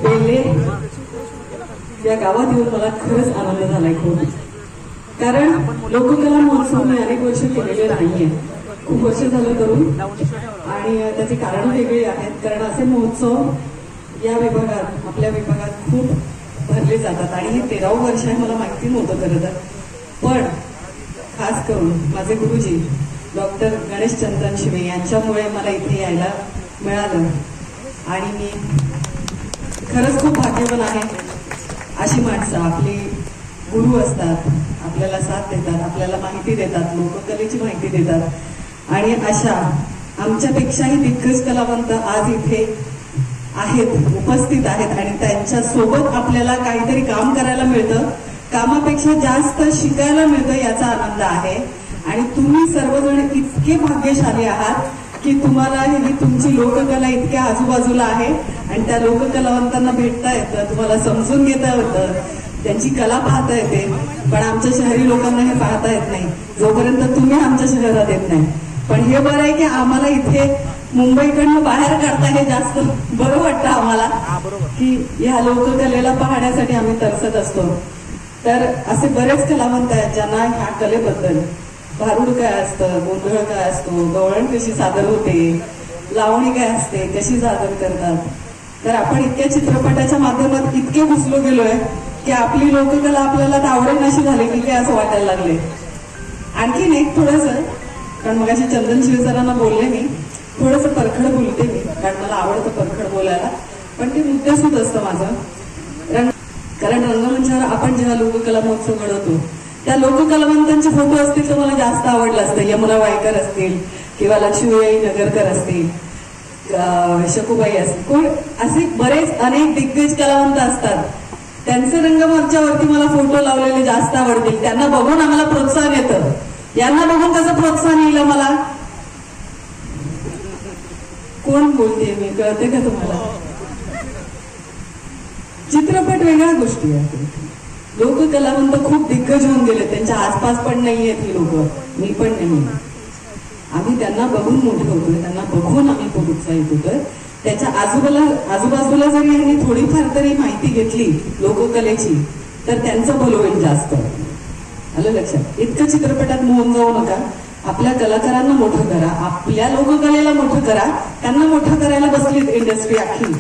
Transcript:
बेल्ले या गावात येऊन मला खरंच आनंद झालाय खूप. कारण लोककला महोत्सव मी अनेक वर्ष केलेले नाहीये, खूप वर्ष झालं करून, आणि त्याची कारणं वेगळी आहेत. कारण असे महोत्सव या विभागात, आपल्या विभागात खूप भरले जातात आणि हे 13वं वर्ष आहे. मला माहिती नव्हतं खरं तर, पण खास करून माझे गुरुजी डॉक्टर गणेश चंद्रन शिवे यांच्यामुळे मला इथे यायला मिळालं आणि मी खरंच खूप भाग्यवान आहे. अशी माणसं आपली गुरु असतात, आपल्याला साथ देतात, आपल्याला माहिती देतात, लोककलेची माहिती देतात, आणि अशा आमच्यापेक्षाही दिग्गज कलावंत आज इथे आहेत, उपस्थित आहेत, आणि त्यांच्या सोबत आपल्याला काहीतरी काम करायला मिळतं. कामापेक्षा जास्त शिकायला मिळतं याचा आनंद आहे. आणि तुम्ही सर्वजण इतके भाग्यशाली आहात की तुम्हाला ही तुमची लोककला इतक्या आजूबाजूला आहे आणि त्या लोककलावंतांना भेटता येतं, तुम्हाला समजून घेता येतं, त्यांची कला पाहता येते. पण आमच्या शहरी लोकांना हे पाहता येत नाही जोपर्यंत तुम्ही आमच्या शहरात येत नाही. पण हे बरं आहे की आम्हाला इथे मुंबईकडनं बाहेर काढता हे जास्त बरं वाटतं आम्हाला, की ह्या लोककलेला पाहण्यासाठी आम्ही तरसत असतो. तर असे बरेच कलावंत आहेत ज्यांना ह्या कलेबद्दल, भारुड काय असतं, गोंधळ काय असतो, गवळण कशी सादर होते, लावणी काय असते, कशी सादर करतात. तर आपण इतक्या चित्रपटाच्या माध्यमात इतके घुसलो गेलोय की आपली लोककला आपल्याला आवडेल नशी झाली की काय असं वाटायला लागले. आणखीन एक थोडंसं, कारण मग अशी चंदन शिवे सरांना बोलले मी, थोडंसं परखड बोलते मी, कारण मला आवडतं परखड बोलायला, पण ते मुद्द्यासूद असतं माझं. कारण रंगमंचावर आपण जेव्हा लोककला महोत्सव घडवतो त्या लोककलावंतांचे फोटो असतील तर मला जास्त आवडलं असतं. यमुना वायकर असतील किंवा लक्ष्मीबाई नगरकर असतील, शकूबाई असतील, कोण असे बरेच अनेक दिग्गज कलावंत असतात. त्यांचे रंगमंचावरती मला फोटो लावलेले जास्त आवडतील. त्यांना बघून आम्हाला प्रोत्साहन येतं. यांना बघून कसं प्रोत्साहन येईल मला? कोण बोलते मी, कळते का तुम्हाला? चित्रपट वेगळ्या गोष्टी आहेत. लोककलावंत खूप दिग्गज होऊन गेले, त्यांच्या आसपास पण नाही आहेत ही लोक, मी पण नाही. आम्ही त्यांना बघून मोठे होतोय, त्यांना बघून आम्ही खूप उत्साहित होतोय. त्याच्या आजूबाजूला जरी यांनी थोडीफार तरी माहिती घेतली लोककलेची तर त्यांचं भलं होईल जास्त. आलं लक्षात? इतकं चित्रपटात मोहन जाऊ नका. आपल्या कलाकारांना मोठं करा, आपल्या लोककलेला मोठं करा. त्यांना मोठं करायला बसलीत इंडस्ट्री अख्खी.